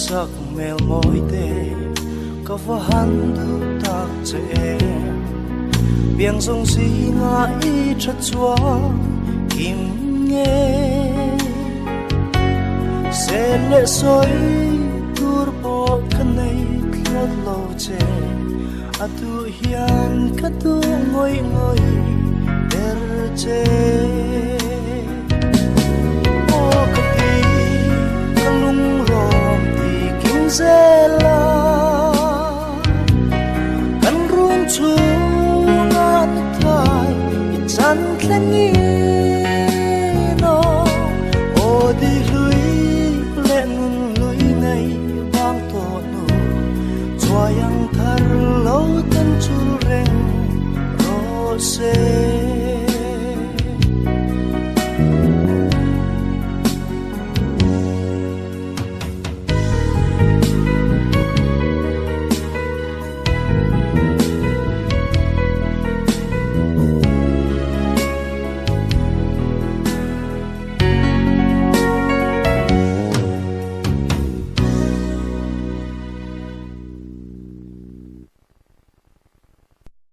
sak mel moi te ka va han du tak che em biang song si nga i tha chua kim nghe se le soi tur po kanai thlawt lo che atu hian ka tu ngoi ngoi der che o ka ti ka lung rom ti king zela kan rung chu na thai chan tlangi no o di lui le nun lui nei bang to no choyang thar lo tan chul reng ro se